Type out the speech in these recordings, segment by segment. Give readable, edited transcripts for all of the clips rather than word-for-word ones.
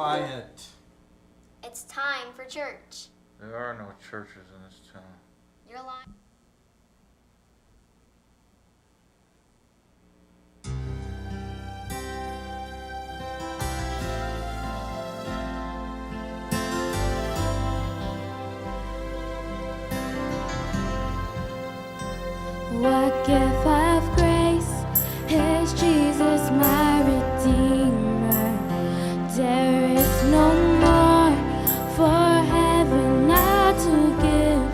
Quiet. It's time for church. There are no churches in this town. You're lying. What gift of grace is Jesus my Redeemer? There is no more for heaven now to give.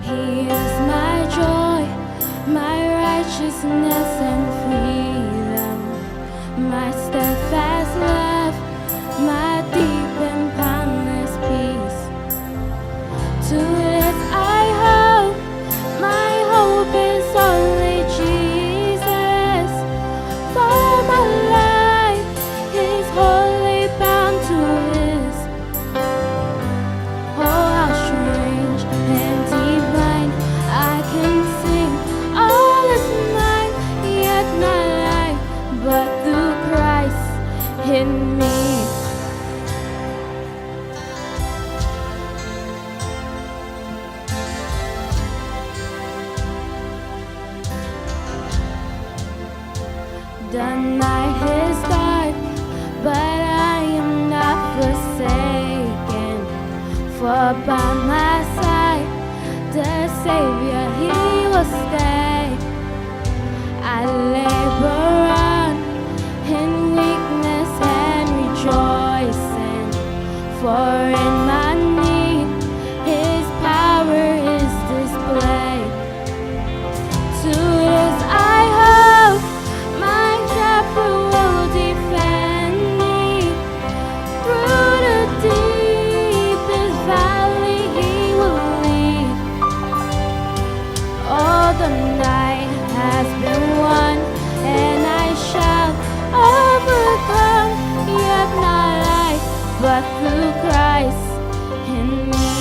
He is my joy, my righteousness and freedom, my steadfast love, my deep and boundless peace. To this I hope, my hope is only Jesus. For my life is wholly bound to His. Oh, how strange and divine, I can sing all is mine, yet not I, but through Christ in me. The night is dark, but I am not forsaken. For by my side, the Savior, He will stay. I labor on in weakness and rejoicing, for in my need, His power is displayed. To His I hope, my shepherd will defend me. Through the deepest valley He will lead. All the night has been won, and I shall overcome. Yet not I, but through Christ in me.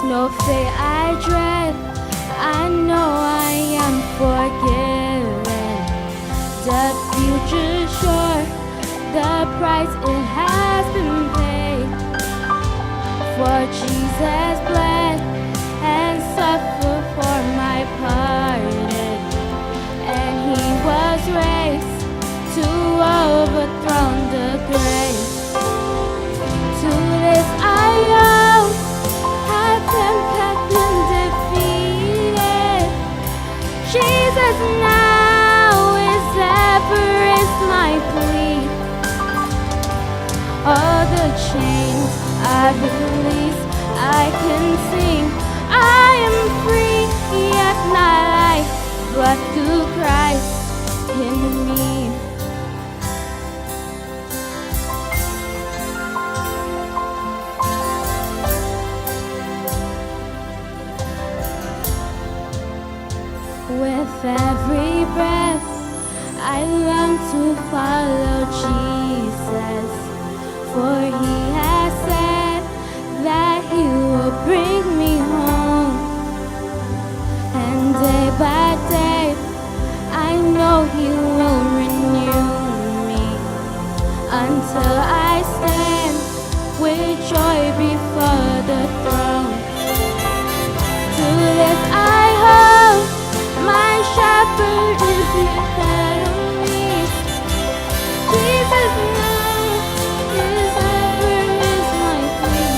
No fate I dread, I know I am forgiven. The future's sure, the price it has been paid. For Jesus bled and suffered for my pardon, and He was raised to overthrow the grave. To this I owe, tempest been defeated. Jesus now is ever is my plea. All the chains I release, I can sing. I am free, yet not I, but through Christ in me. With every breath, I long to follow Jesus, for He has said that He will bring me home. And day by day, I know He will renew me, until I stand with joy before the throne. To this I hope, my shepherd is ahead of me. Jesus now is ever is my plea.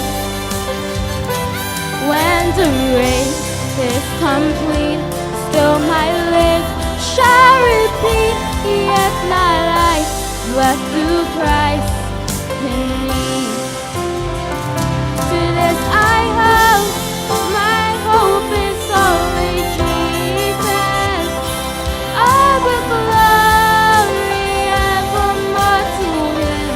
When the race is complete, still my lips shall repeat. Yet not I, but through Christ in me. To this I hope, my hope is only Jesus. I will glory evermore to Him.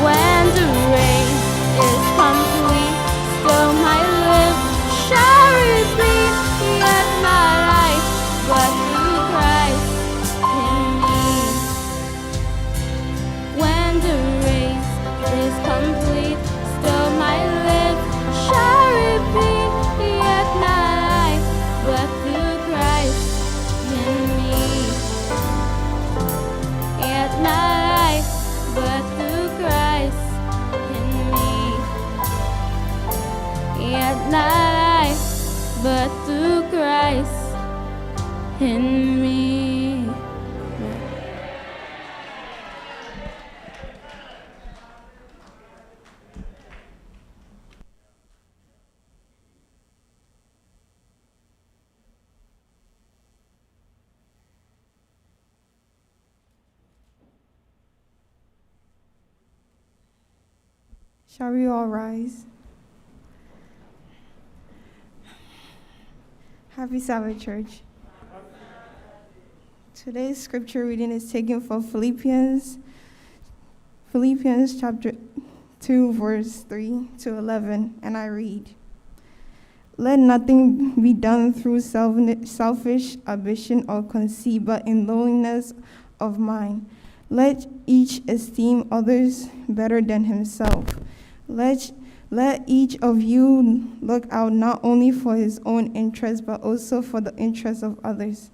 When the race is complete, still my lips shall repeat. Yet not I, but through Christ in me. Shall we all rise? Happy Sabbath, church. Today's scripture reading is taken from Philippians chapter 2, verse 3 to 11, and I read, "Let nothing be done through selfish ambition or conceit, but in lowliness of mind. Let each esteem others better than himself. Let each of you look out not only for his own interest, but also for the interest of others.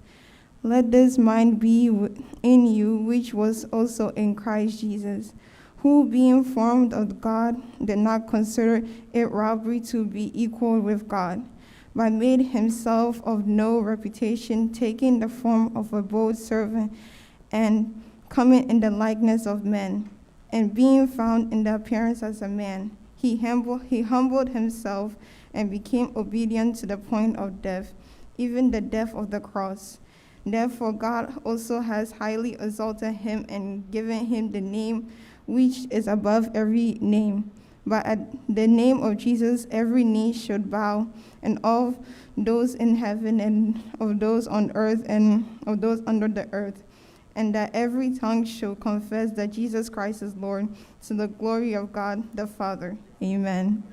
Let this mind be in you, which was also in Christ Jesus, who, being formed of God, did not consider it robbery to be equal with God, but made himself of no reputation, taking the form of a bold servant and coming in the likeness of men. And being found in the appearance as a man, he humbled himself and became obedient to the point of death, even the death of the cross. Therefore God also has highly exalted him and given him the name which is above every name. But at the name of Jesus every knee should bow, and of those in heaven and of those on earth and of those under the earth, and that every tongue should confess that Jesus Christ is Lord, to the glory of God the Father. Amen."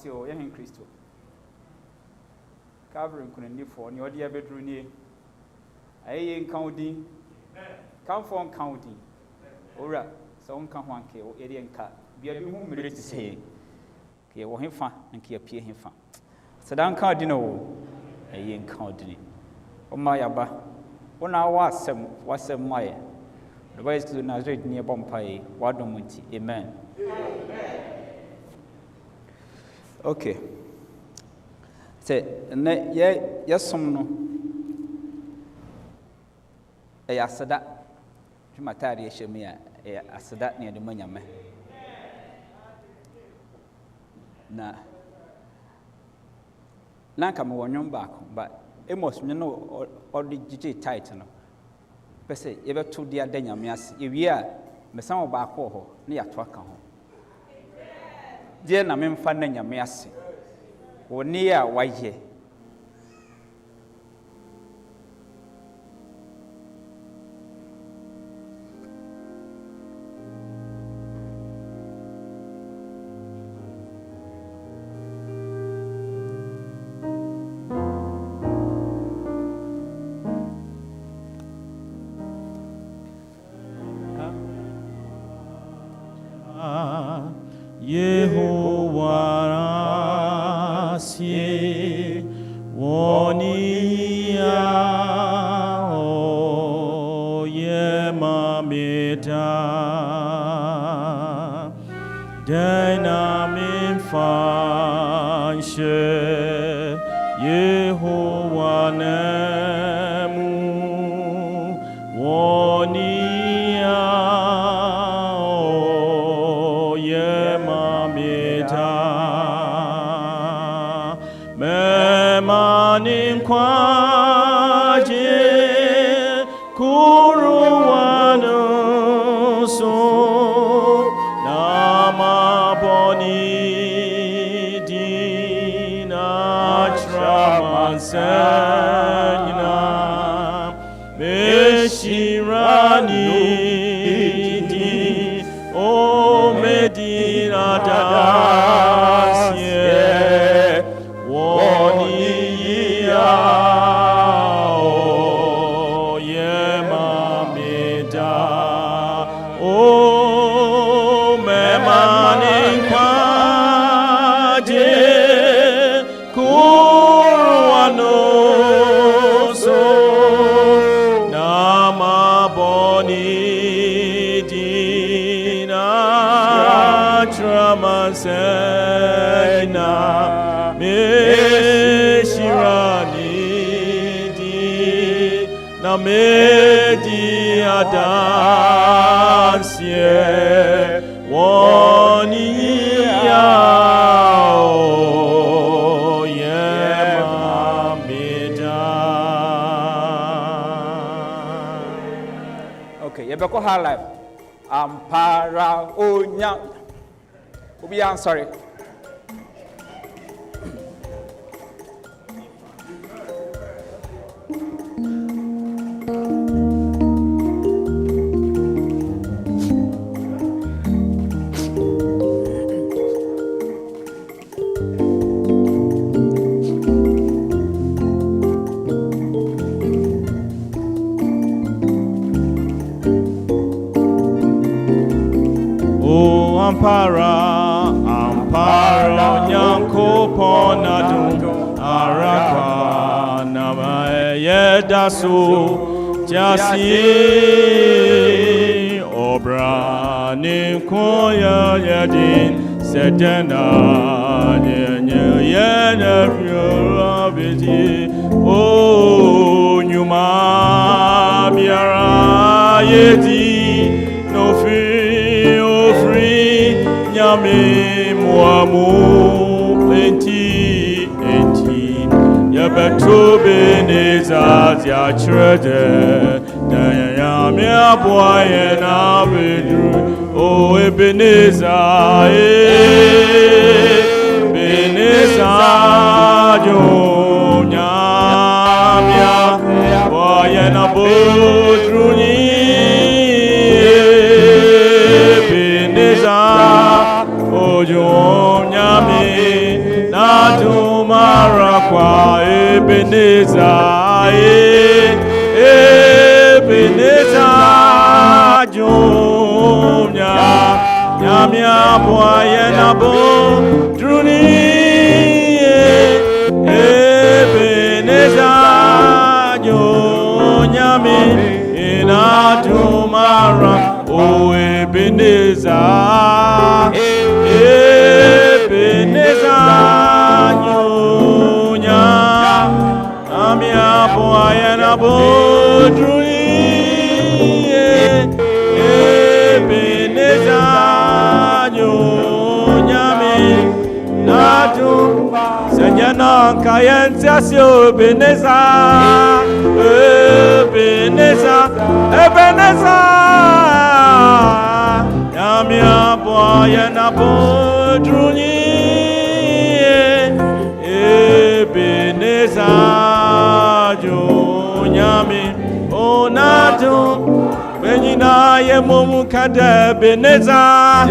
Asio, Yahin Christo. Covering couldn't for your dear bedroom. I ain't counting. Come from counting. Ora, some come one kill, Indian cat. Be a whom ready to say. Kia him fan and Kia peer him fan. So don't count, you know, I ain't counting. Oh, my abba. 1 hour, what's a mile? The way to Nazareth near Bombay, Wadomunti. Amen. Okay. Say, yes, some no. A yasada. Matari Shemia, a sadat near the Munyame. Na Nankam won back, but it must know all the GT title. Per se, ever 2 dear Danyamias, if ye are, Messamo Bako, near Twaka. Dear Namin Fandanya Miasi, or near White. Yehovah si wonia o yemamita dynamic function Yehovah nemu wonia o yemamita memanim kwaje kuruwanu so nama boni dina tramansena meshirani di o medina dasye woniya o yemamida o memanin kwaje kurwano so nama boni dina tramasena meshirani di na medi adansye woniya o yemamida. Okay, you better high life. Ampara onya. Obi, I'm sorry. Oh, ampara, nyanko ponadum, araka, nama yedasu, jasi, obra, nikoya yedin, sedena, yena, rabiti, oh, nyuma, biara, yedi, no fear, oh, free, nyame, muamu, plenty, Yabetubineza ya children, Dayamia boy and Abidru, O Ebenezer, Ebenezer, Jonyamia, boy and Abidru, Ebenezer, O Jonyamia. Ebenezer, Jumya, Nyamia, Boyena, Druni, Ebenezer, Nyami, Inatumara, O Ebenezer, Ebenezer, Nyamia, Boyena, Druni, Ebenezer, Nyami, Natum, Senyana, Kayentasio, Ebenezer, Ebenezer, Ebenezer, Nyamia, Boyena, Druni, Ebenezer, Nyami, Onatum, Benina, Yemomu, Kada, Ebenezer,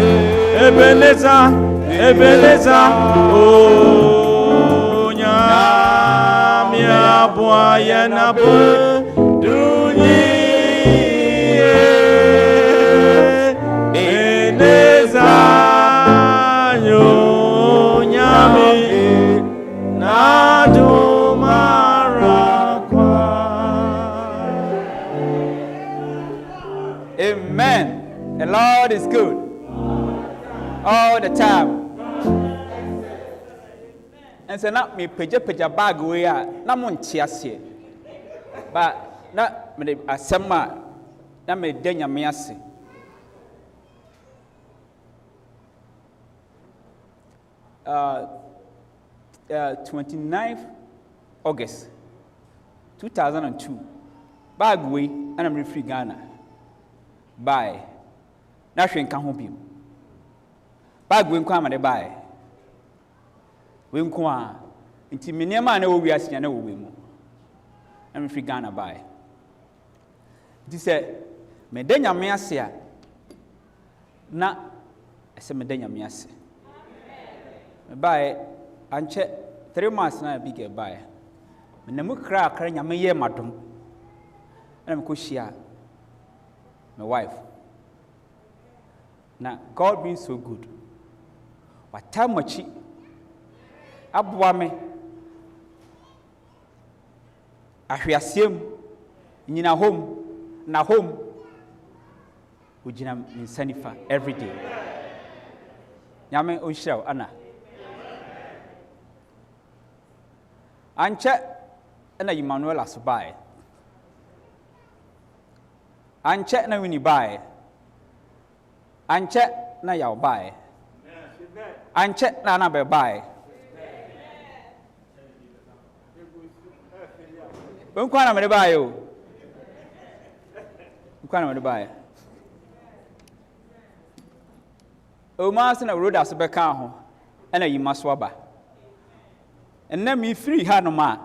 Ebenezer, Ebenezer, oh, Nyamia, Boyena, Druni, Ebenezer, Nyami, Amen. The Lord is good all the time. And so now me page bag we are na mon tiase. But na me asema na me denya me ase. 29th August 2002. Bag we and I'm free Ghana. Bye. Na hwe nka ho biem. Bag we nko amade bye. We nko a nti menema na wo wiase na wo we mu. I'm free Ghana bye. Nti se me denya me ase a na ese me denya me ase. Bye anche 3 months na bi get bye. Me na mu kra akra nyame ye madom. Na me ko hia my wife. Now, God being so good. What time machi? Abuame. Ahwiasem. Nyina home. Na home. Ujina minsanifa every day. Nyame onshiraw ana. Anche na Emmanuel asubai. Anche na wini bae. Anche na yaw bae. Anche na na be bae. Nkwa na me bae o. Nkwa na me bae. O ma se na roda so be kan ho. Na yima so aba. Enna me free ha no ma.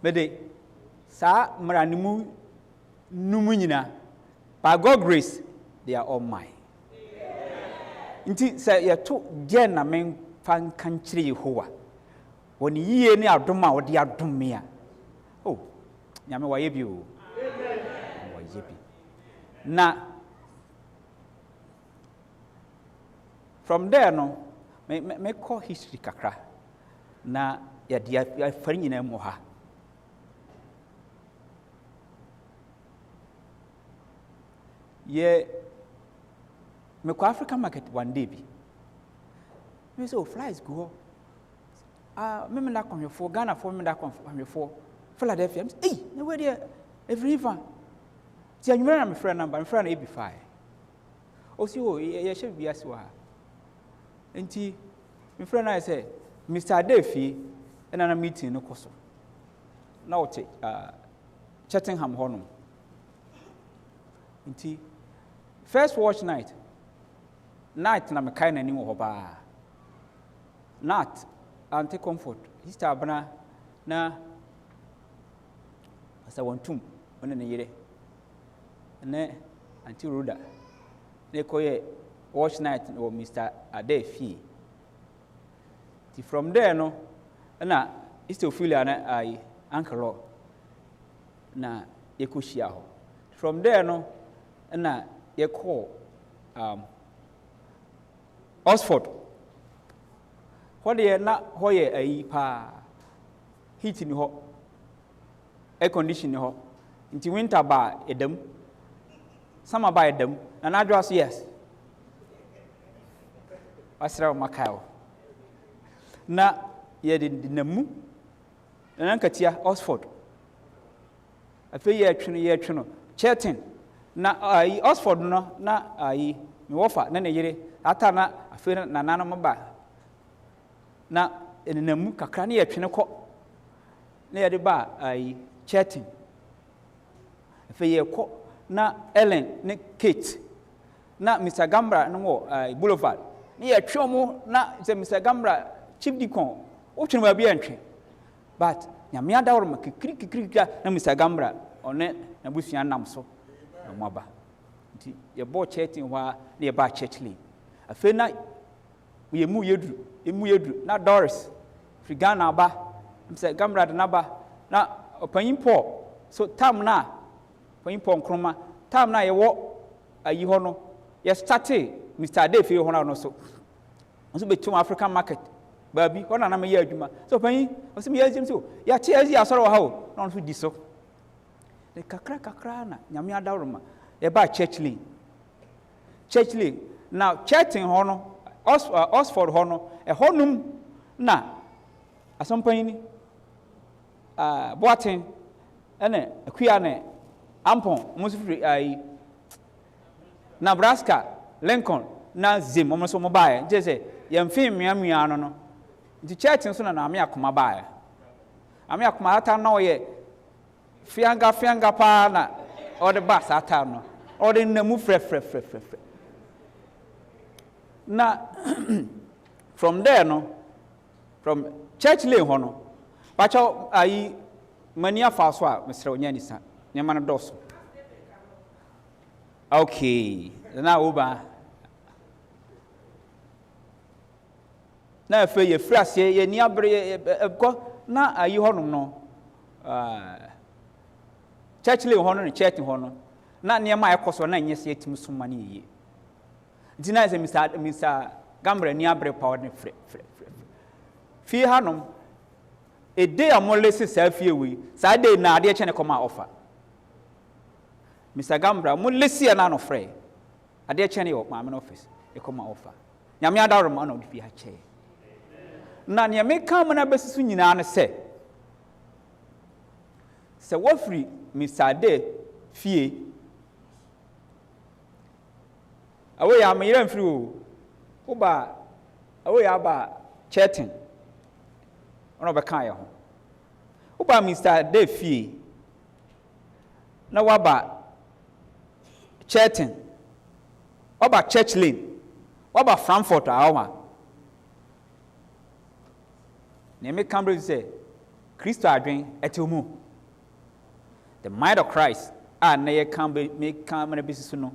Me de sa mranimu Numunyina, by God's grace, they are all mine. Inti say ya to gen na men fan country Yehovah. When ye ni adoma o de adom me a. Oh, nyame wa yebi o. Wa yebi. Na from there no me call history kakra. Na ya dia fari nyina mo ha. Yeah, me ko African market one day bi. Me say, oh, flies go. Me da come for Ghana for me da come for Philadelphia. Hey, na where there every river. See, you remember my friend number, my friend AB5. Oh, see, oh, you should be as well. Enti, my friend I say, Mr. Adefi, and I'm meeting no cost. Now take Chattingham Honum. Enti. First watch night na me kind ani wo ba night anti comfort sister abana na asa wantum one ne yire ne anti roda ne koye watch night or Mr. Adefi. From there no na Istophilia na ai Uncle na yekushia ho. From there no na yeko Oxford. What they na hoye ai pa heat ni ho air condition ni ho. Nti winter ba edam. Summer ba edam. Na na adwas yes. Asra makao. Na ye de namu na nkatia Oxford. Afi ye twe no Chetin na Oxford no na me wofa na yire ata na afi na nana mba na namu kakra na ye twe ko na ye de ba Chetin afi ye ko na Ellen ne Kate na Mr. Gambra no Boulevard na ye twe mo na Mr. Gambra Chief Deacon o twe ma bi antwe but nyame adawro ma kikiri na Mr. Gambra one na busua nam so na moaba nti ye bo Chetin hwa na ye ba Churchley afi na ye mu yedru na Doris Frigana ba Mr. Gambra na ba na opanyin Paul so tam na opanyin Paul nkroma tam na ye wo ayi ho no ye starte Mr. Defi ho na no so betum African market baby ho na me ye adwuma so opanyin o se me ye azim so ya che azi asoro wa ha o na so di so de kakra na nyame adawroma ye ba Churchley now Chetin ho no Oxford ho no e honum na asompanyin Boatin ene akua ne Ampon musifri Nebraska Lincoln na Zim mo so mo bae je se ye mfin miamia no nti Chetin so na ame akoma bae ame akoma ata na oye fianga pa na or the bus ata no or the namu fre na from there no from Churchley ho no pacho mania fa so a mesre onya nisa nyama no doso okay na oba na fe ye frase ye ni abre ko na ho no Churchley ho no Chetin ho no na niema ekoso na nyese etim soma ne ye dina ze Mr. Gambra ni abre power ne fre fi hanom a day amolesi selfie we sa day na ade che ne koma offer Mr. Gambra mo lesi na no frɛ ade che ne yo ma me office e koma offer nyame adawro ma na odi fi ha che na ne me kam na besisu nyina ne se wafri Mr. Day fie awe ya me yira mfiri o ba awe ya ba Chetin ono be kan ye ho wo ba Mr. Day fie na wa ba Chetin wa ba Churchley wa ba Frankfurt awa ne me Cambridge say Christo adwen etemu the mind of Christ na ye can make come na bisisu no.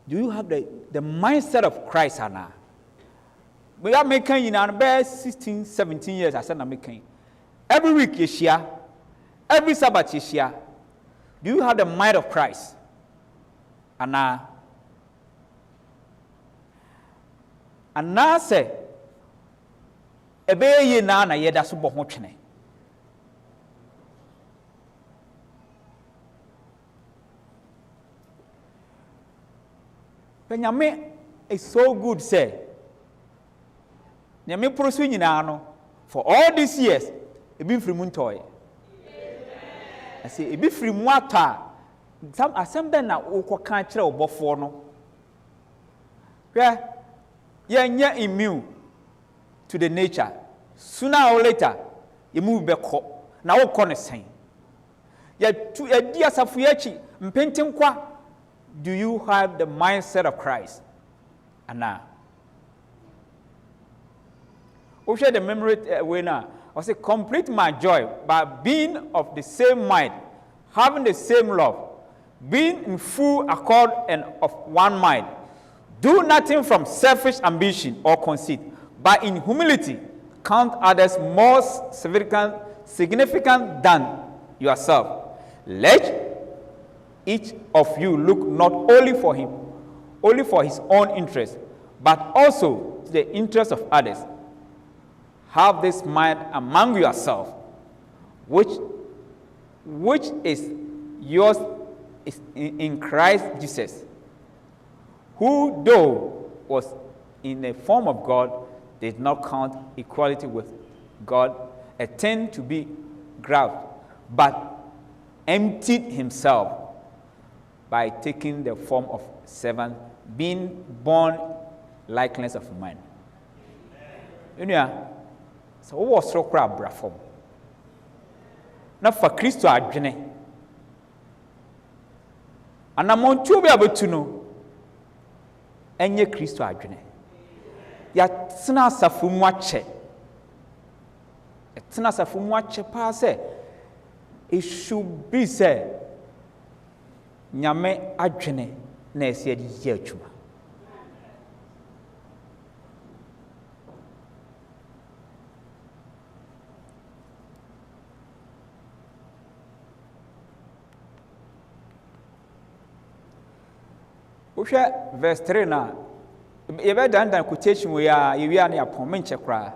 Do you have the mindset of Christ, Anna? We are making in our best 16, 17 years. I said, I'm making every week you share, every Sabbath you share. Do you have the mind of Christ, Anna? Anna say, ebe ye na ye da so bo ho twene. Nyame is so good, say. Nyame pursue nyina no for all these years. E be free muntoy. I say e be free muata. Some assembly na ukọ kan kire obofo no. Hwe ye immune to the nature. Sooner or later, you move back na ukọ ne sen. Ya tu edi asafu yachi mpentim kwa. Do you have the mindset of Christ? Anna. We share the memory way now. I say, complete my joy by being of the same mind, having the same love, being in full accord and of one mind. Do nothing from selfish ambition or conceit, but in humility count others more significant than yourself. Let each of you look not only for his own interest, but also to the interest of others. Have this mind among yourselves, which is yours in Christ Jesus, who though was in the form of God, did not count equality with God a thing to be grasped, but emptied himself by taking the form of servant, being born likeness of man. You know, so what was so crab brafom? Not for Christo adwene. Anamontu be abotuno. Enye Christo adwene. Ya tsena safumu ache. Tsena safumu ache pa se it should be said nyame adwene na ese adi ye atwuma. Verse 3 na you better than quotation we are na appointment check kra.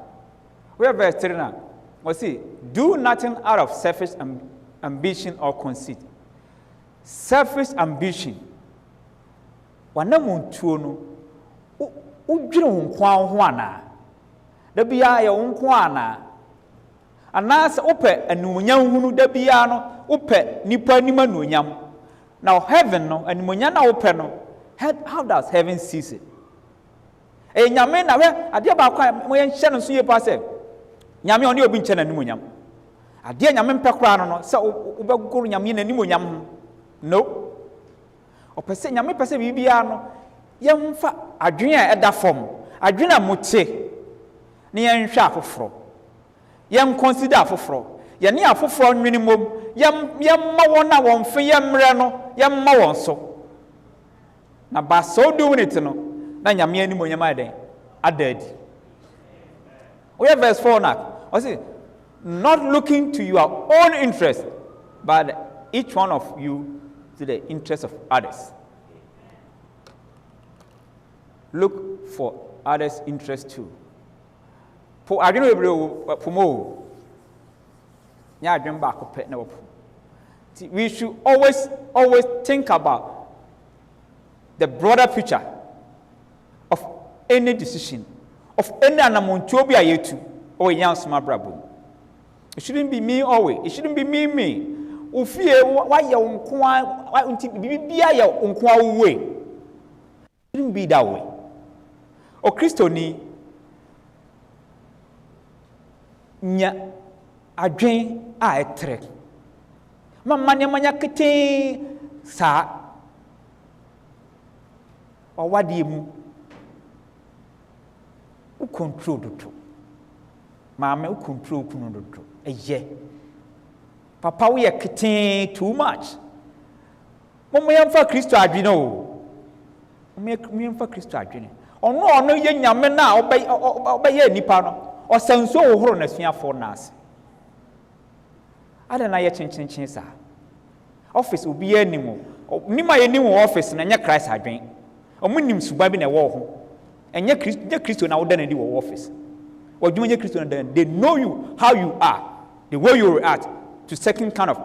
We have verse 3 na. We see, do nothing out of selfish ambition or conceit. Selfish ambition. Wana muntu no udwire nkwa ho ana. Da bia ye nkwa ana. Anasa ope anunyam hunu da bia no ope nipa nima nunyam. Now heaven no anunyam na ope no. How does heaven sees it? Nyame na we ade ba kwa mo yen hye no so ye pa se. Nyame oni obi nche na nimunyam. Ade nyame mpekora no se obeguru nyame na nimunyam ho. No. Opese nyame pese bibia no yemfa adwen a eda fom. Adwen a mote. Ne yen hwe afoforo. Yem consider afoforo. Ye ne afoforo nwini mom. Yem ma won na won fe yemre no, yem ma won so. Na ba so doing it no na nyame ani mo nyama den adadi. We have verse 4 now. I say, not looking to your own interest, but each one of you to the interest of others. Look for others' interest too. For I don't know for more. Yeah, I dream back up. We should always think about the broader picture of any decision, of any anamontobia yetu or young smart brabo. It shouldn't be me always. It shouldn't be me. Ufie why ya unkwa why unti bibia ya unkwa way. It shouldn't be that way. O Kristo ni nya adwen a etre. Mamanya manya kete sa or what do you control the two? Mamma who control Kunudo. A ye. Papa, we are kitting too much. Mom, for Christo Adrino. Me for Christo Adrino. Or no, young yaman now, obey any pano, or sound so horrendous for nas. I don't know yet change, office will be any more. Nima any more office and your Christ I drink. Omunim subabi na wo ho enye Kristo na wo da na di wo office wo dwuma nye Kristo na da they know you how you are the way you react to second kind of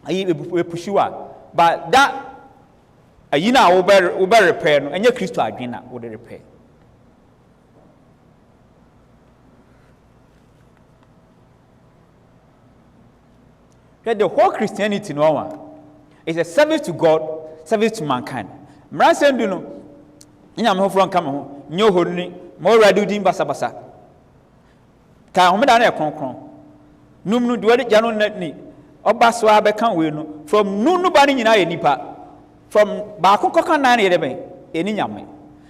we push you out but that ayina wo be repair no enye Kristo adwen na wo de repair. The whole Christianity no one is a service to God, service to mankind. Mransen do no nyam ho fron kama ho nyo honni mo radu din basabasa ka ho meda na ekronkron num no duade jano ni obaso abeka we no from nunu ba ni nyina ye nipa from ba kokoka na ye deben eni nyame.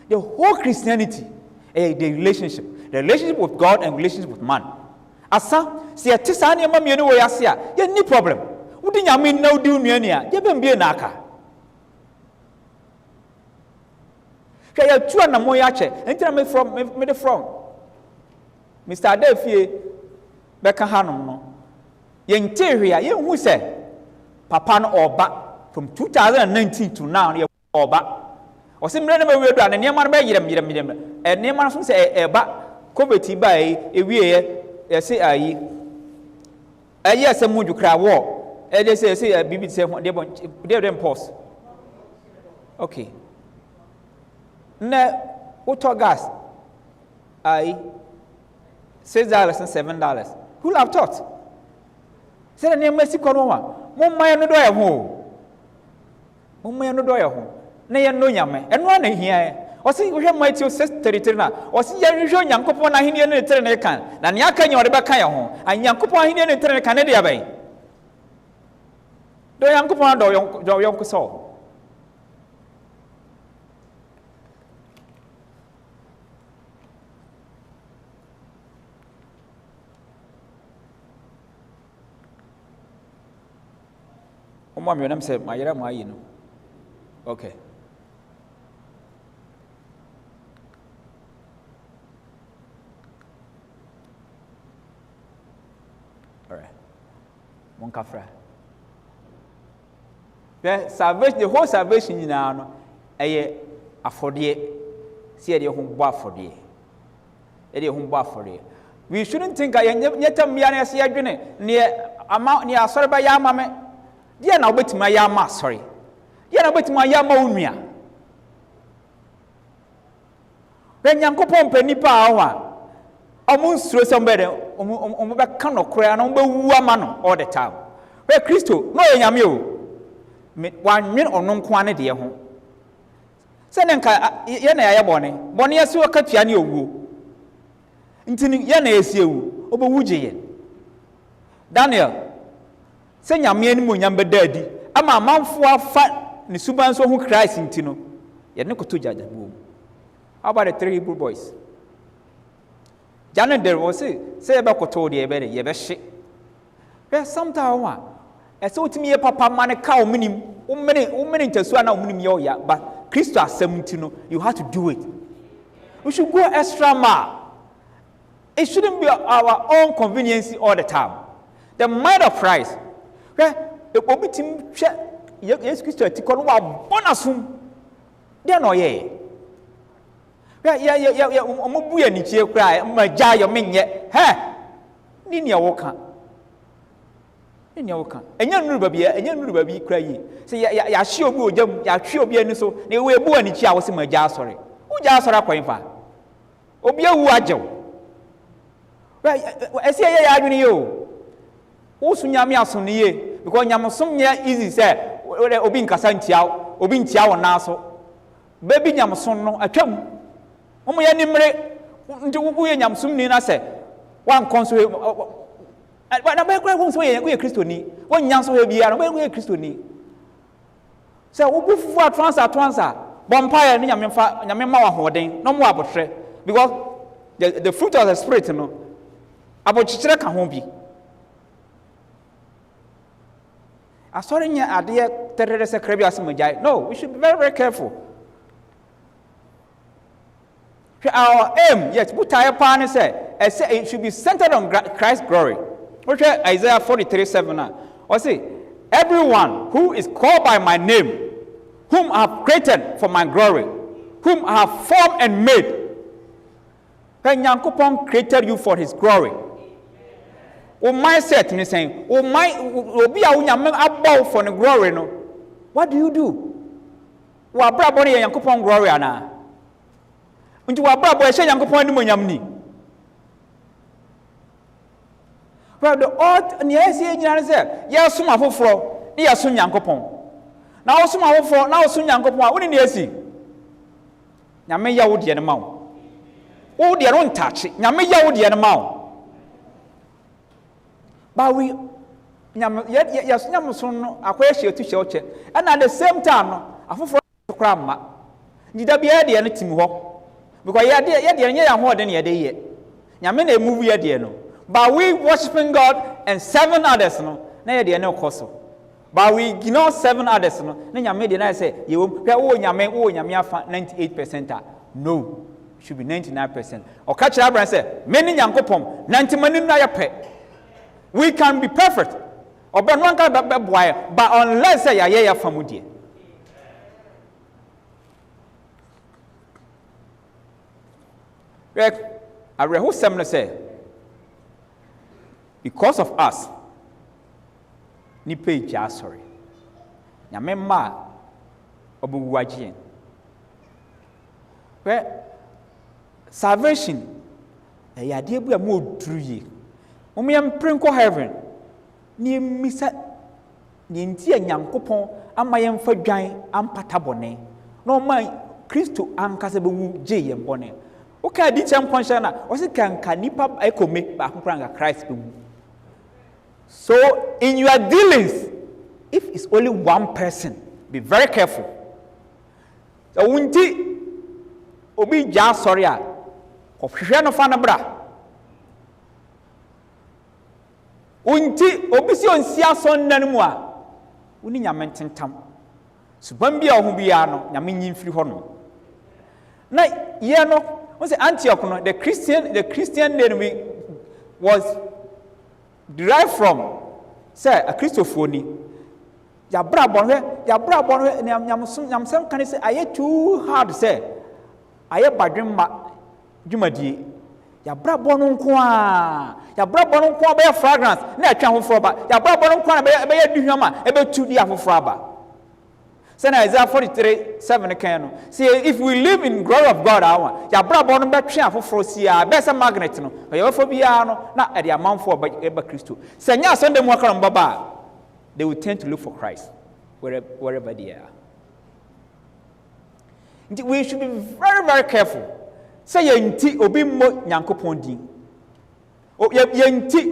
The whole Christianity the relationship with God and relationship with man. Asa se etisa na ma mienu wo yase a ye ni problem wudi nyame na wudi nuani a ye bembie na aka. Kaya tu na mo ya che entina me from. Mr. Adefie beka hanom no yente hwea ye hu se papa no oba from 2019 to now ye oba osimre na bewe do an niam no be yirem niam no so se eba covid ba ewie ye se ayi ayi asemu dwukra wo they say bibi say they dem pause okay na auto gas I $6 and $7 who have thought say na mercy kono wa mo man no do ye ho mo man no do ye ho na ye no nyame eno na hia o se hwe Matthew 6:33 na o se ye hwe Nyankopon na hene ne tere ne kan na ne aka nya o de be kan ye ho Nyankopon hene ne tere ne kan ne de abai do Nyankopon do yonko so Mom, your name said, my you know. Okay. All right. Monkafra. The salvation, the whole salvation in our afford ye. See the home bar for ye. The home bar for ye. We shouldn't think I yet a mere see near amount near sorry by Yamame. Dia na obetima ya ma sorry. Dia na obetima ya ma onua. When Nyankopon panipa awa. Omun suro somebody omu be kan okra na omu wu ama no all the time. Where Christo no enyame o. Me wanwen ono nko ane de ho. Se ne nka ye na ya bone. Bone yesi wakatua ne owu. Ntini ye na esi ewu. Obewu gye Daniel se nyame ani mo nyamba dadi ama amanfo afa ne suban so hu Christ ntino ye ne koto jajabu. How about the 3 Hebrew boys? Janet there was say ba koto de ebe ye be hye. Be sometime wa e se otimi ye papa mane ka o minim o mene ntasu ana o minim ye o ya but Christ asem ntino you have to do it. We should go extra mile. It shouldn't be our own convenience all the time. The mind of Christ. The obitim yes Christ atikon wa bonasum de no ye ya omobu ya ni chie kra ma ja yo menye ni ne woka enya nuru babi kra yi se ya hye obi ojam ya hwe obi ani so na we bu ani chi a wo se ma ja asore wo ja asore akwan fa obi awu ajew ese ya adwene yo wo sunyame asone ye because nyamosom nya easy say obi nkasa ntiawo obi ntiawo na so baby nyamosom no atwam omo ya nimre nti wo ye nyamosom ni na say wan konso na ba kra wo so ye kristoni won nyanso he bia no ba ye kristoni say wo bufufu atwansa bompire ni nyame ma wa hoden no mo abotre because the fruit of the spirit no abochichire ka ho bi Asoring idea terrorist crebias majai. No, we should be very, very careful. Our aim, yes, put our partner say it should be centered on Christ's glory. Which Isaiah 43:7. Or say, everyone who is called by my name, whom I have created for my glory, whom I have formed and made. When Nyankopon created you for his glory. O mindset ni saying, o my obi a unyame above for the glory no. What do you do? Wa bra boni Nyankopon glory ana. Nti wa bra bo e hye Nyankopon ni monyam ni. But the odd ni esi nyina say, ya sum afoforo, ni ya sum Nyankopon. Na wo sum afoforo, na wo sum Nyankopon a woni ni esi. Nyame ya wo de ne ma wo. Wo de no ntache, nyame ya wo de ne ma wo. But we yes nyamuson akwai hye tu hye oche and at the same time no afoforo kra ma njida bia de ne tim ho because ye de nya ya ho de ne ye de ye nyame na move ye de no but we worshiping God and 7 others no na ye de ne okoso but we ignore 7 others no na nyame de na say ye wo nyame afa 98% no should be 99%. Or catch up and say, many yankopom, 90 money na yape. We can be perfect. Or but one can be boy, but unless say ya famudi. I read who seminar say, because of us, ni pay just sorry. Nyamema obu wajien. Where salvation ya de bu am oduru yi. Mo yam prenko heaven. Ni misa ni nti Nyankopon ama yem fa dwan ampata bone. No man Kristo ankasa be wu je yem bone. O ka di champonsha na o se kan nipa ekome ba konkranga Christ be wu. So in your dealings, if it's only one person, be very careful. So unti obi ja sorry a ofhwe no fa na bra. Unti obi si onsi ason nan mu a uni nyame tentam. Suban bia ho bia no nyame nyimfiri ho no. Na ye no, we say Antioch no, the Christian name was derived from say a Christophony. Ya bra bon nyamsem kan say aye too hard say aye badwen ma dwumadie ya bra bon nko a be fragrance na atwa hoforo ba ya bra bon nko a be duhwama e be tu di afoforo aba. Say na Isaiah 43:7 kan no say if we live in glory of God our ya bra bon be twa afoforo sia be say magnet no ya wofo bia no na e de amanfo ba Kristo say nya Sunday mu akara mbaba they will tend to look for Christ wherever they are. We should be very, very careful. Say yenti obi mo Nyankopon din. O yenti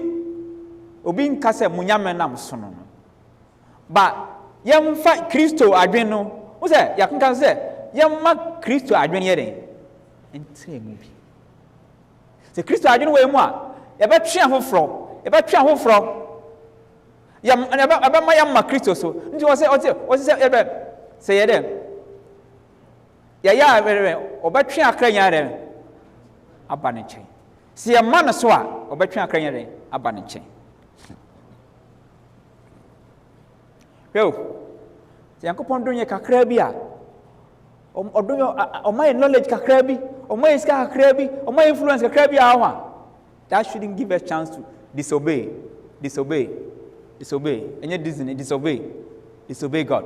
obi nkase munyame nam so no. Ba yemfa Kristo adwen no. Wo say yakenka say yemma Kristo adwen ye den. Enti mu bi. Say Kristo adwen we mu a ye betwe afoforo. Yam Kristo so. Nti wo say say ye dem. Ya obetwe akra nya dem aba ne chen. Si ye man so a obetwe akra nya dem aba ne chen. Yo. Si Yankopon donye kakra bi a odonyo o my knowledge kakra bi, o my skill kakra bi, o my influence kakra bi a ho. That shouldn't give us chance to disobey. And yet disobey God.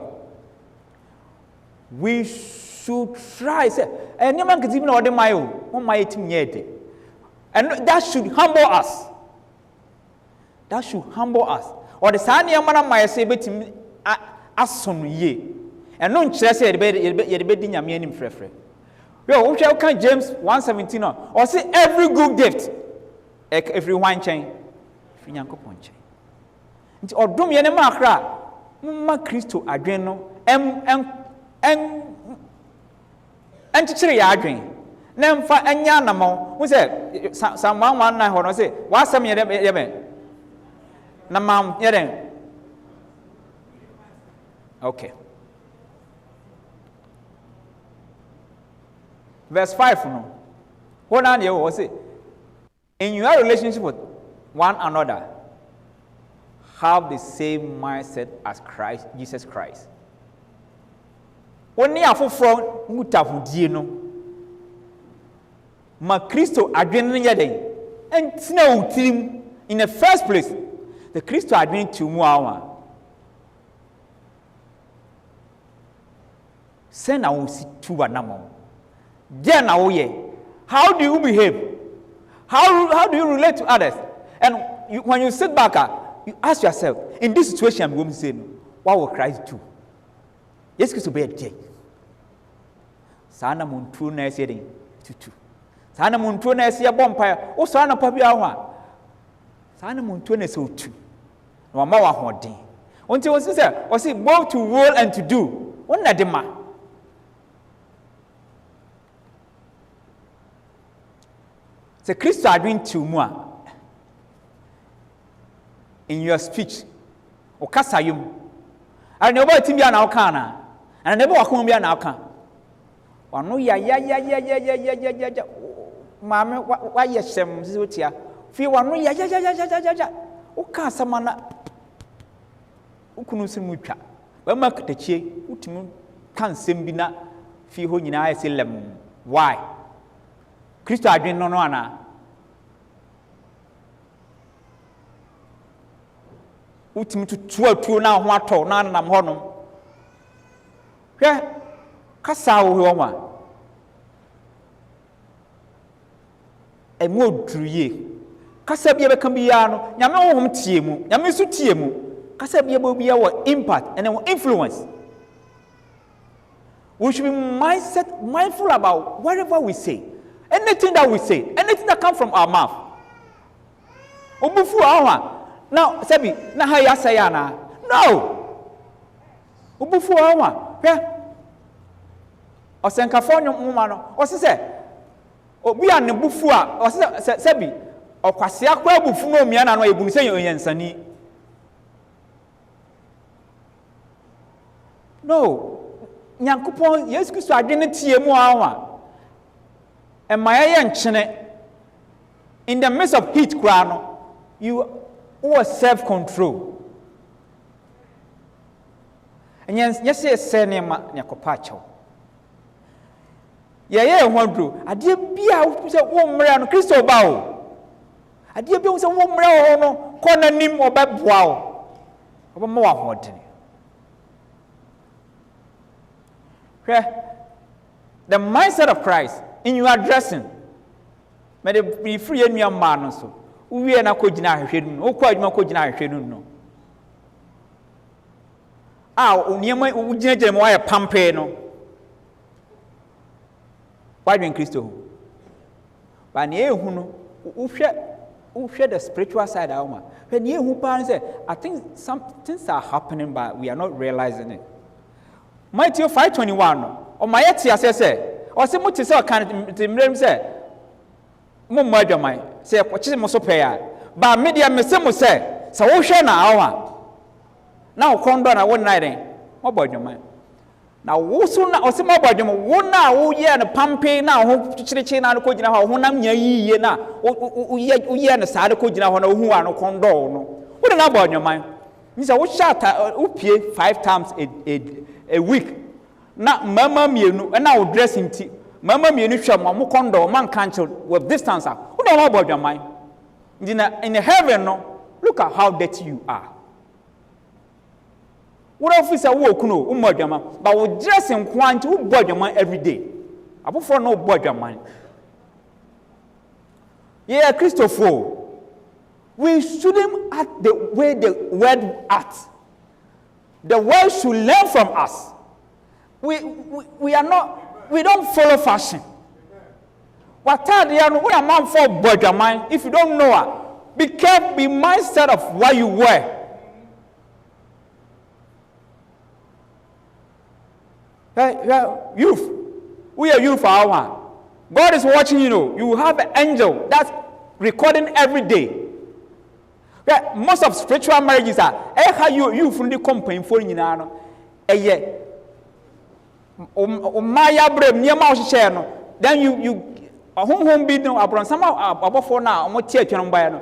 We should try say and no man can even order my own my team yet. And that should humble us. Or the sani amana my say betim ason ye. And no chire say ye be din nyame anim frefre. Yo, we can James 1:17 or say every good gift every one chain fi Nyankopon chain. Nti odom ye ne ma akra ma Kristo adwen no enchichire ya adwen na mfa anya namo wo say Psalm 119 ho no say wasam ye be na mam ye den okay verse 5 no ho na ye wo say in your relationship with one another have the same mindset as Jesus Christ. Oni afoforo mutafudie no ma Kristo adwen no yeden entina utirim in the first place the Kristo adwen to mu awa send na wosi tu anamo there na wo ye how do you behave how do you relate to others and when you sit back you ask yourself, in this situation, I'm going to say, what will Christ do? Yes, Christ will be a day. Sana muntu na esi den tutu. Sana muntu na esi bompire. O sana papi awa. Sana muntu na esi otu. Na ma wa hoden. Onti won say, o say both to will and to do. Won na de ma. Se Christ adwin to mu a in your speech o kasayum and nobody tim bia na o kan na and never wakon bia na o kan Wano ya mame wa yeshem ziwotia fi wano ya uka samana ukunu simu twa ba makatachie utimi kan sembi na fi ho nyina ayese lem why Kristo adwen no no ana utimi tutu na ho ato na nam honom hwe kasa wo ho ma emu odruye kasa bia beka bia no nyame wo hom tie mu nyame su tie mu kasa bia bia wo impact and influence. We should be mindful about whatever we say, anything that we say, anything that comes from our mouth. Obufu awa now sabi na ha ya say na no obufu awa hwe osenkafo nyoma no osese obi an bufu a osese sabi okwase akwa abufu no omia na no ebunu se yansani no Nyankopon Yesu Kristo adwene tie mu awa emaye nchene in the midst of heat kra no you self control and yes say nema nyakopa acho ye hwadro ade bia wo se wo mra no Kristo ba o ade bia wo se wo mra ho no ko nanim obeboa o obama wa hodene. The mindset of Christ in your addressing may be free in your man so we are not kojina hwedun o kwa adwuma kojina hwedun no oniema ugina mo aye pampe no wadwen Kristo ba na ehu no uhwe the spiritual side awma when ehu pa say I think some things are happening but we are not realizing it. Matthew 5:21 o mayeti asese o se muti se o kan timrem se mo madwaman se kwachi mo so pe ya ba media mese mo se wo hwe na awa na ukondo na won na den mo bodwaman na wo so na o se mo bodwam wo na wo ye na pampe na ho chirechi na ko gina ho nam nya yiye na wo ye na sa de ko gina ho na hu an kondo no wo na bodwaman ni se wo shata upie 5 times a week na mama mienu na wo dressing ti mama mienu hwa mo kondo man cancel with distance wo na mo bodwaman in heaven no look at how dirty you are. What officer wo kuno wo bodwaman but wo dressing kwanti wo bodwaman every day abofo no bodwaman yeah Christopher we shouldn't act the way the world acts. The world should learn from us. We are not, we don't follow fashion. What are you know? We are man for bodwaman. If you don't know her, be careful, be mindset of what you wear. Hey, youth, we are youth for our. God is watching you. Know you have an angel that's recording every day. Yeah, most of spiritual marriages are how you from the company for you know. Maya brem near mouse share no. Then you home be no abron somehow above for now almost church on by no.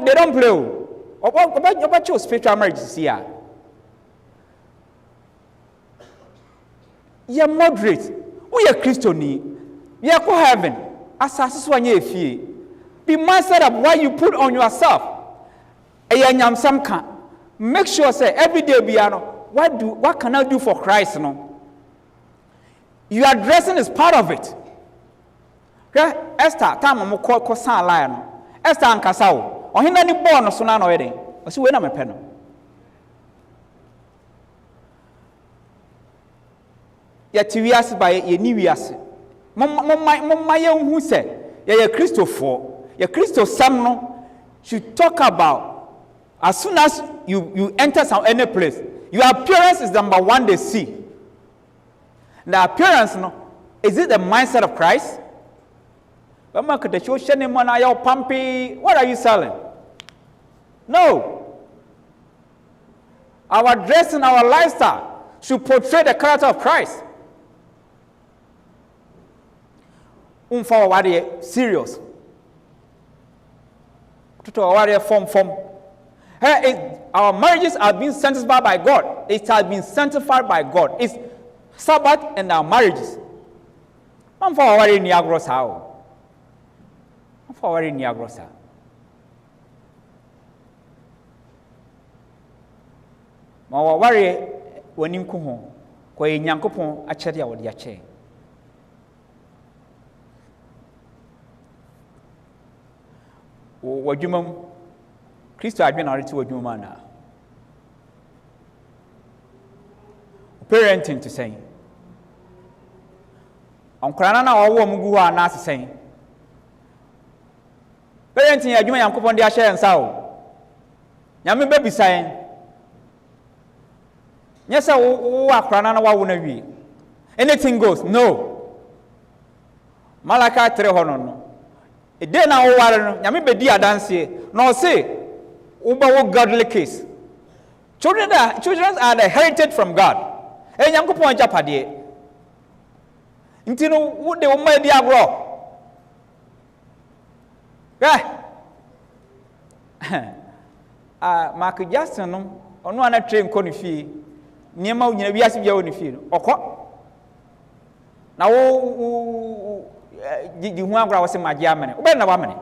They don't play. About your spiritual marriages here. You're moderate. We are Christian. You are for heaven. Assassin's one year fee. Be mindset of what you put on yourself. Make sure say every day what can I do for Christ no? Your dressing is part of it. Okay? Esther time mo ko san lie no. Esther ankasa wo. Ohina ni born so na no yeden. O si we na me pe no. Ya ti wiase ba ye ni wiase. Mama ye hu se ye Christopher. Ye Christo sam no should talk about as soon as you enter any place, your appearance is number one they see. The appearance, no, is it the mindset of Christ? What are you selling? No. Our dress and our lifestyle should portray the character of Christ. Umfa wari serious. To our form. Our marriages are being sanctified by God. It has been sanctified by God. It's Sabbath and our marriages. I'm for our Niagara how. I'm for our Niagara. Ma worry when you come home. Kwa Yankopon achedi awodi ache. Wadwumam Kristo adwen na reti wadwuma na. Parenting to say. Onkrana na owo mugu ha na asesen. Parenting adwuma Yankopon de ahye nsa o. Nyame bebisan. Yes, anything goes. No. Malachi 3 no. A day now, Yami be dia dance. No say, Uba godly case. Children are the heritage from God. And Yanko point Japadi. Intino would the Oma Diagro. Mark Jackson, on one train conifi. Niema unyina wiase bia woni fie no okọ na wo di hu agora wo se magie amene wo be na wa amene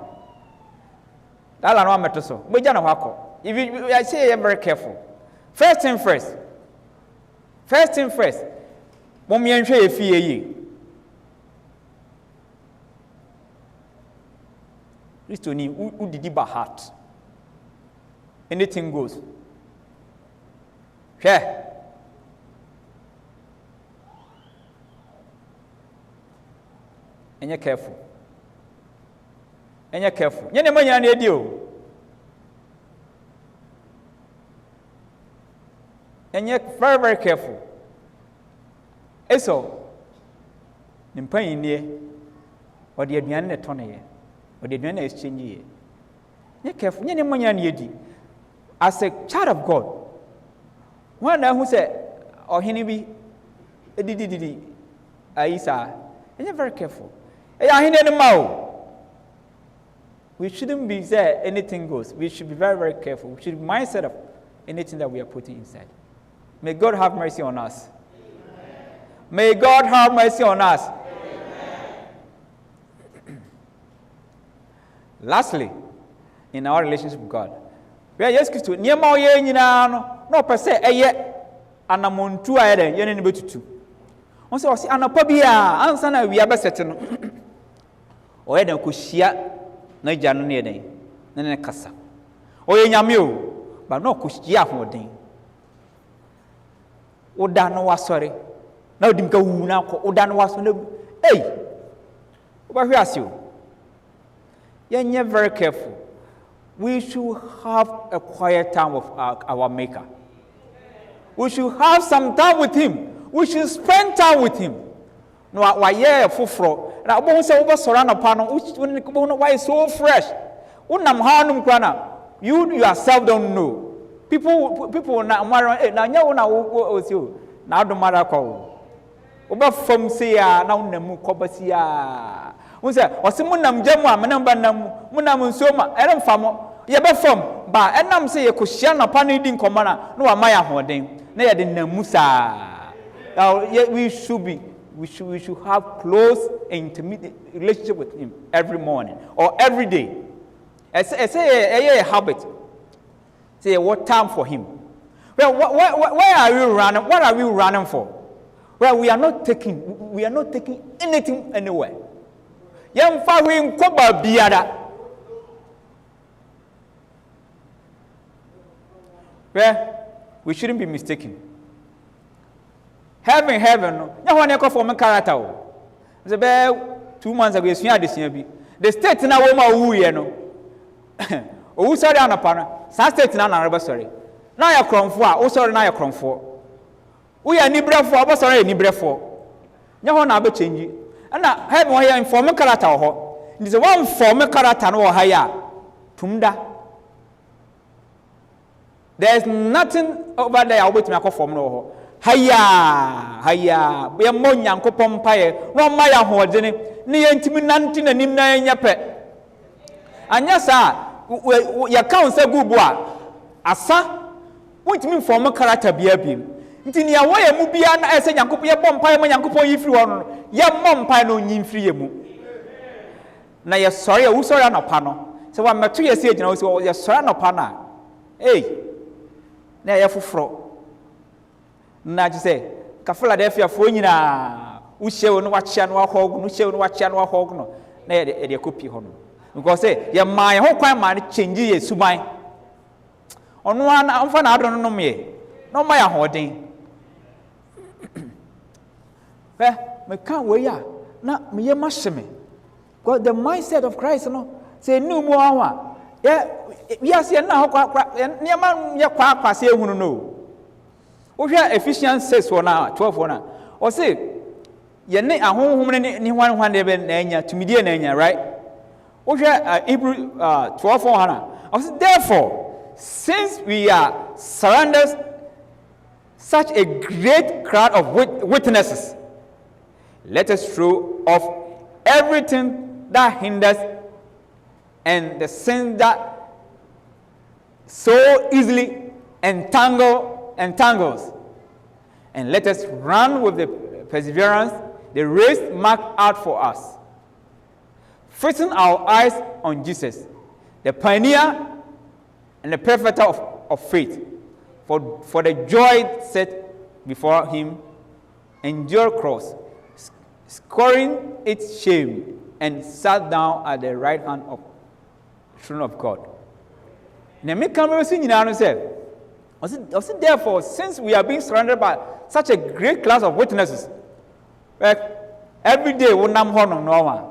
dala no ameto so wo ja na ho akọ if you I say you're very careful first thing first mo me nhwe e fie yi Kristo ni udidi ba heart anything goes hwe And you're careful. You're money on you. And you're very, very careful. So, in pain near, or the admian at Tony, or the admian exchange. You're careful. You're money on you. As a child of God, one who said, or he be a did Aisa, and you're very careful. We shouldn't be there, anything goes. We should be very, very careful. We should be mindset of anything that we are putting inside. May God have mercy on us. Amen. May God have mercy on us. Lastly, in our relationship with God, we are just to near more no per se, and a montu ahead, yen betutu. Also, see, and a pabia, answer, we are besetting. Oye na kushia na janu ne den na ne kasa oye nyame o ba na kushia hoden oda no wasore na odim ka wu na ko oda no wasore ei oba hwe ase o yenye very careful. We should have a quiet time with our maker. We should have some time with him. We should spend time with him. No, why fufro. Na bo se wo soro na pa no why so fresh. Unam hanum kwana. You yourself don't know. People na mara na nya wo na wo si o. Na do mara ko. Oba fam se ya na unamu kobasi ya. Unse ose munam jamu a menam ba nam munam nso ma ere mfamo ye be fam ba enam se ye kohia na pa no di nkomo na wa maya hoden na ye de namu sa. We should have close and intimate relationship with him every morning or every day. I say a habit. Say what time for him. Well, where are we running? What are we running for? Well, we are not taking anything anywhere. Young following Koba Biada. Well, we shouldn't be mistaken. Heaven, no one ever form a character. The bear 2 months ago, the state now, oh, sorry, on a partner, some state now, sorry. Now you're crom for, oh, sorry, now you're crom for. We are Nibra for, sorry, Nibra for. No one ever change it. And now, heaven, why I'm form a character. This is one form a character or higher. Tumda. There's nothing over there with me form no. haya be mo nyankopon paye no ma ya hoodene ne yentimi nanti nanim na enya pe anya sa ya kaunsa gubu a asa wontimi form character bia biem nti ne ya wo ya mu bia na ese nyankopon ye bom paye mo nyankopon yifiri ho no ya mom paye no nyimfiri ye mu na ye sori ya usori anopa no se wa meto ye se agina wo se ye sori anopa na na ye foforo na ji se ka Philadelphia fo nyina wo hyew no wa chia no wa hog no hyew no wa chia no wa hog no na ye de copy ho no because say ye man ye ho kwan man change ye suban ono ana amfa na adon no me no ma ya hoden me kan we ya na me ye ma hye me because the mindset of Christ no say nu mu anwa we are saying na ho kwa niam ye kwa se ehunu no wo hwe Ephesians 6 for na 12 for na o say ye ne ahonhom ne hwan de be na anya tumidie na anya right wo hwe Hebrew 12 for na o say therefore since we are surrounded such a great crowd of witnesses, let us throw off everything that hinders and the sin that so easily entangles, and let us run with the perseverance the race marked out for us, fixing our eyes on Jesus, the pioneer and the perfecter of faith. For the joy set before him, endured cross, scoring its shame, and sat down at the right hand of the throne of God. Now, me come see you now say, therefore, since we are being surrounded by such a great class of witnesses, like every day we nam hono no one.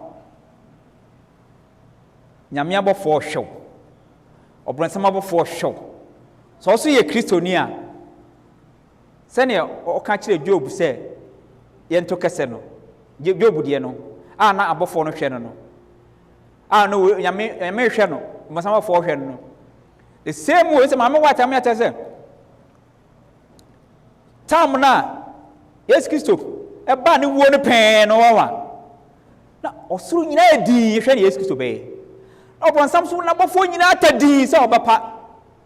Nyame abo for show. Obrensam abo for show. So also ye Christonia. Sene o ka kire Job say ye nto kese no. Job de no. Na abofo no hwe no. No nyame hwe no. Masama fo hwe no. The same way say mama what am I say. Tam na Yes Christo e ba ne wo ne pen no wa. Na osuru nyina edi hwe ne Yes Christo be. Obrensam so na abofo nyina atadi say obapa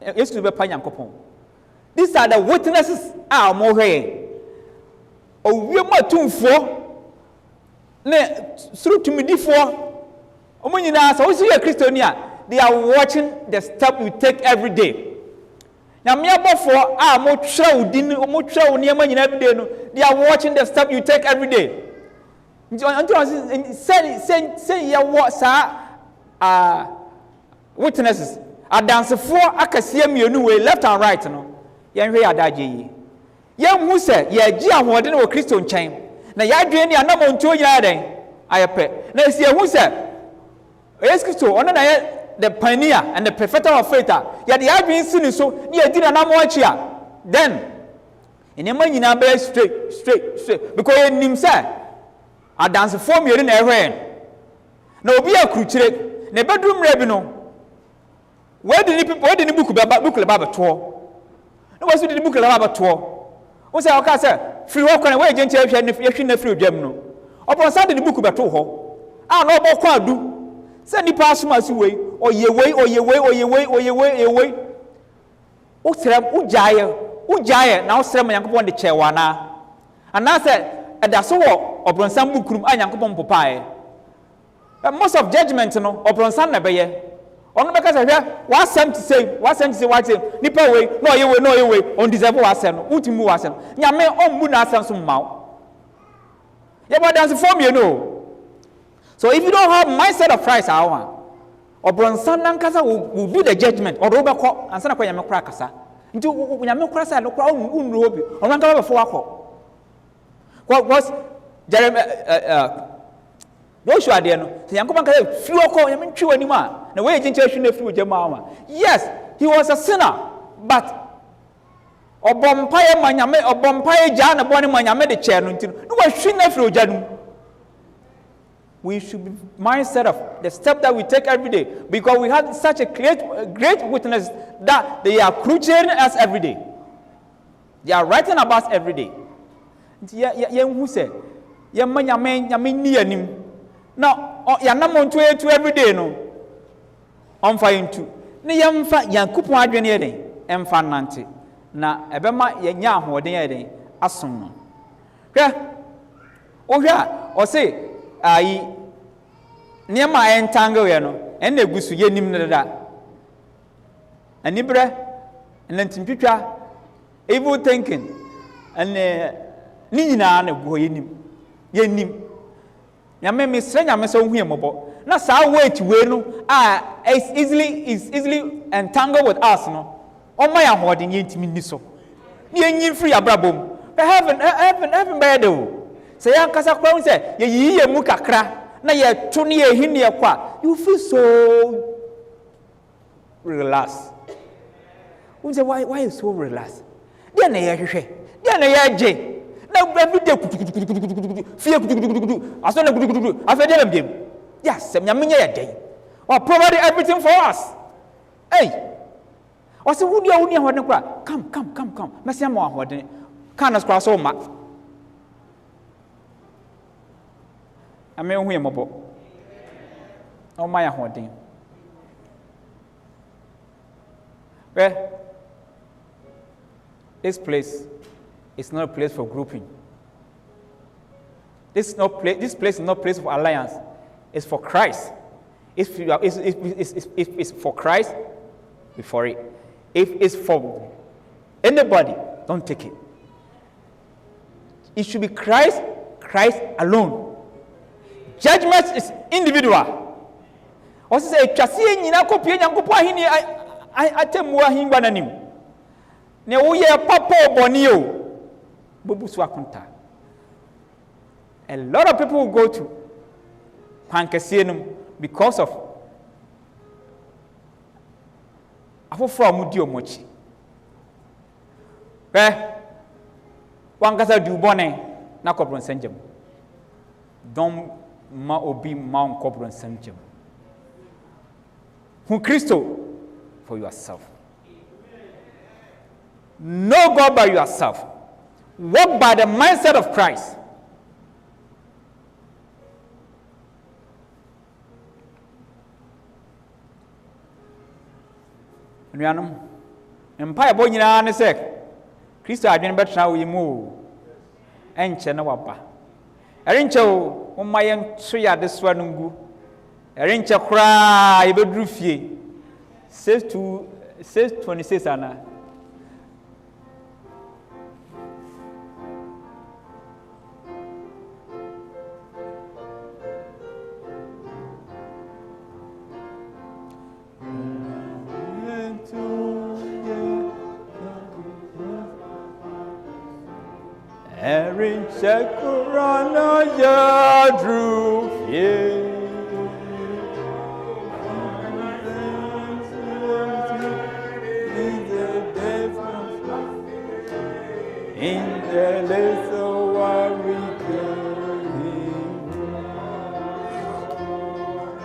Yes, to be Panyakopon. These are the witnesses are more here. Oh, we are more 2 4. Ne, through to me 4. Oh, when you know, so see a Christiania, they are watching the step you take every day. Now, me about 4 more show, didn't more show near money every day. They are watching the step you take every day. Say, you what, sir, witnesses. A dance for akasia mienu we left and right no ye hwe adaje yi ye hu se ye gi ahode no Kristo nchen na ya dwen ne anam onto nyina den ayepe na si hu se Yes Kristo ono na ye the pioneer and the perfecter of faith ya de adwen si ni so ne ye di na nam achi a then enema nyina be straight because ye nim se a dance for mienu na ehwe na obi akruchire ne bedroom rebi no where did the book about tour? No, was the book about tour? Was I okay, sir? Free walk on away, gentle, if you free Gemno. Upon Sunday, the book about tour. I know about what do. Send the pass my way, or ye way, or ye way, or ye way, or ye way, ye way. O Sram, Ujaya, now Sam and Yankupon the Chewana. And I said, and that's all upon some book room, and Yankupon Popeye. Most of judgment, no, upon Sunday. On because I hear what sent to say, what Nipper way, no, you way, on deserve was sent, Utimu was sent. Yame on Muna sent some mouth. Yeah, but that's a form, you know. So if you don't have mindset of Christ, or Bronson Lancasa will do the judgment, or Robert Cock and Sana Yamakrakasa. Into Yamakasa, look around Unrubi, or Ranka before. What was Jeremy? Joshua dear no say yankoman ka fi oko yam ntwi wani ma na we jinche hwe na fi ojama ma yes he was a sinner but obompaye manyame obompaye ja na bone manyame de che no ntino no wa hwe na fi ojanu. We should be mindset of the step that we take every day because we have such a great witness that they are cruciating us every day. They are writing about us every day. Who say, Yamanyame near him. Now, Yanamon to every day, no. On fire too. Niyamfa Yankupu Adrian, and Fananti. Na Ebema Yanya, who are there, Asum. Oh, yeah, or say, I near my entangle, and they go to Yenim Nada. And Ibra, and then Timpica, evil thinking, and Nina and Yenim. Yame me senya me so hu mobo na sa wait we no is easily entangled with us no o ma ya hoden yentimi ni so ni enyi free abrabom heaven bad o say yankasa kwa hu say ye yiye mu kakra na ye to ne ye hini ye kwa you feel so relaxed. Who say why you so relaxed? Dia na ye hwehwe dia na ye je. Now every day, fear. I saw the I fed them. Yes, I'm a day. Or provided everything for us. Hey, I said, would you only want to cry? Come. Messi, I'm more. Can't us cross over. I may win more. Oh, my hoarding. Well, this place. It's not a place for grouping. This place is not a place for alliance. It's for Christ. It's for Christ, be for it. If it's for anybody, don't take it. It should be Christ alone. Judgment is individual. Also say, "Chasi nyina kopie nyankopo ahini atemu ahingwa nanim." Ne wo ye papa oboni o. A lot of people will go to Pankasienum because of Afofra Mudio Mochi. One casa do bonnet, na cobron senjum. Don't ma obi mount cobron senjum. Who Christo for yourself. Know God by yourself. Walk by the mindset of Christ. Nyanum, empire boy nyina ne sek. Christo adwen betra wo yimu. Enche na waba. Erinche wo mayen tria de so anungu. Erinche kra yebedru fie. 6:26 ana. Erin Chekurana Yadru in the little while we could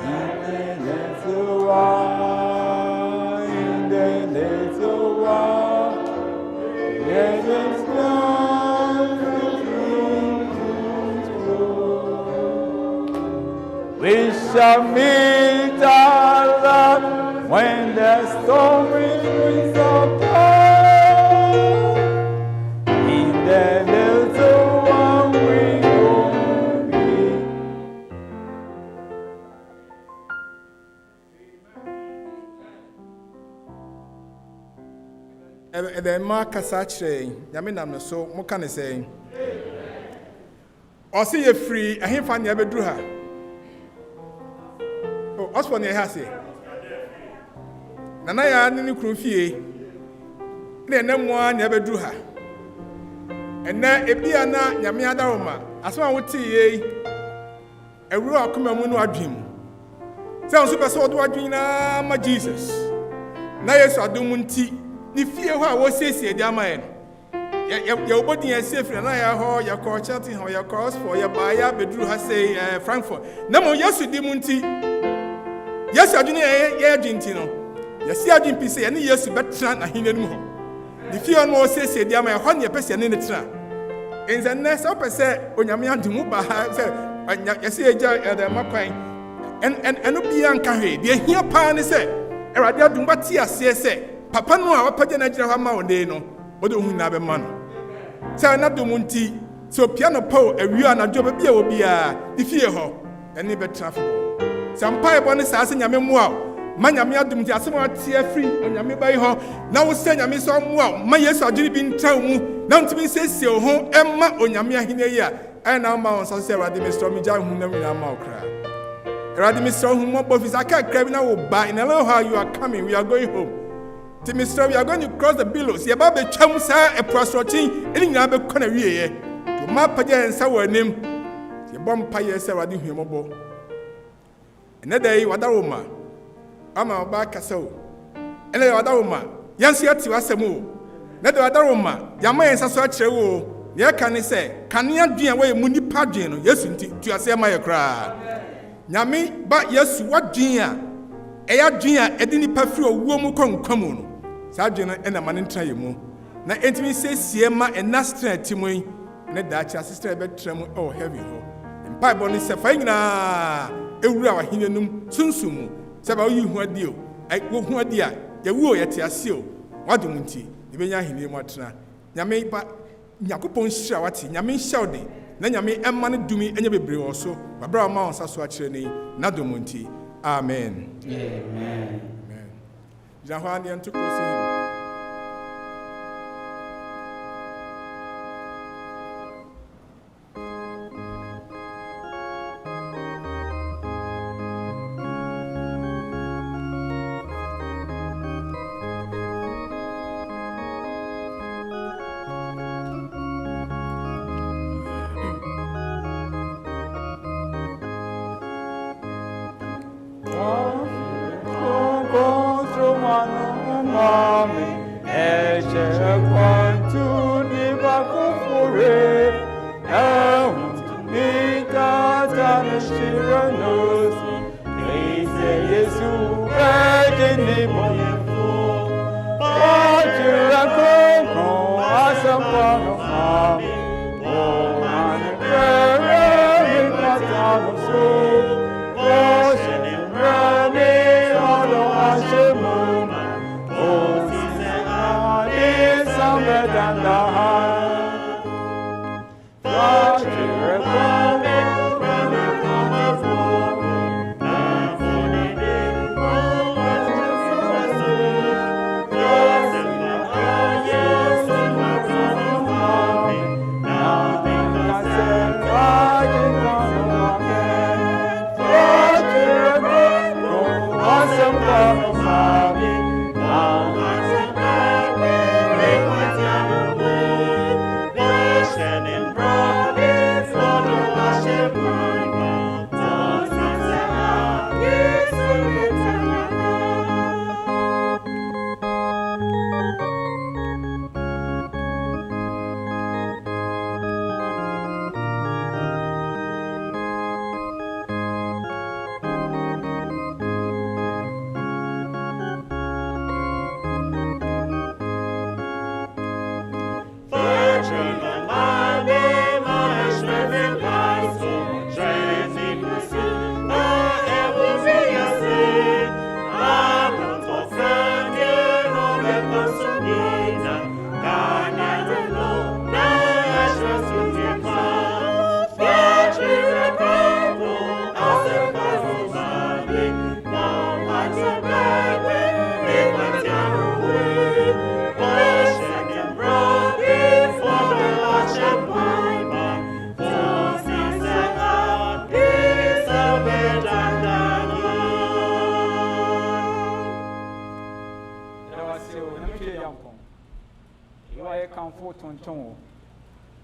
in the little while yes it's we shall meet our love when the storm is apart. In the little one we will be. The Marcus actually, Yaminam, so what can I say? Or see you free, I find you ever do her. Oh, Osborne, I say. Nanaya, Nini Crufie, then no one ever do her. And now, a piana, Yamiada Roma, as one would see a real Kumamuno dream. Sounds super sort of dream, my Jesus. Now, yes, I do munti. The fear what was say, dear man. Your body is safe, and I have your call chatting or your calls for your buyer, bedroom has say Frankfurt. No more, yes, you demunti. Yes, I didn't hear Gentino. Yes, I didn't say any yes, but tran a hidden more. The fear no says, dear, my honey, a person in the trap. In the next opposite, when you're meant to move by her, you see a jar at the Makai, and be uncarried. Dear, here, Pan is said, a radio do what he says, Papa no, our Pajanajah Maundeno, or the Hunabe man. So, not the Munti, so piano po, a real and job will be the fear ho, and never traffic. Some pie bonus as in your memoir. Manya dum ti asema tie free onyame bai ho na wo se nyame so mo ma yesu agiri bi ntaw mu na ntimi sese ho emma onyame ahine yi a na ma on so se Awurade Mr. mi ja hu na mi na ma okra Awurade Mr. hu mo bofis aka kra bi na wo ba in allow how you are coming we are going home ti Mr. we are going to cross the billows ye ba be twam sa e prosrotin eni nyina be kona wieye to ma paje nsa wo anim ye bom pa ye se Awurade hu mo bo ene dai wadawo ma ama ba kasao ele wadaroma yansi ati wasemu na de wadaroma yama yensa so akire wo ye ka ne se kane adwen we mu nipa dwen no yesu nti tuase ma ye kra nyame ba yesu wadwen a eya dwen a edi nipa firi owuo mu konkomu no sa dwen no na mane ntra ye mu na entimi sesie ma enastra timoi ne da cha sister be trem o heavy ho bible ni se fa nyina ewura wa hinenum sunsumu Saba you who deal, I go who dear, the woo yet your seal. What do munti? The Benya Hini Matna. Yame but Yakupon shawati, Yamin shawdi, then Yame and money do me any baby also, but brown mouse as watching, Nado munti. Amen. Amen. Jahanian to proceed.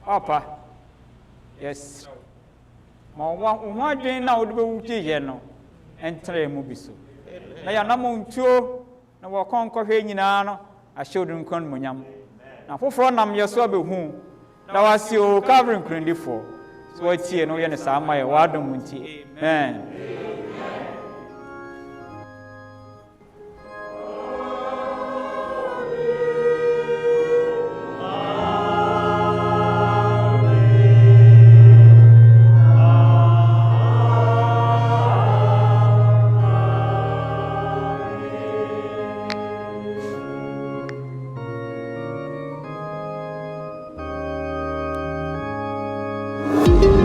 Papa, yes. Ma one day now the wuti no entre mu biso. Na ya na mo ntuo na wo kon kohwe nyina no a children kon munyam. Na foforo nam yeso abehu na wasi o covering krindifo. So atie no ye ne sa ma ye wadom nti. Amen. Amen.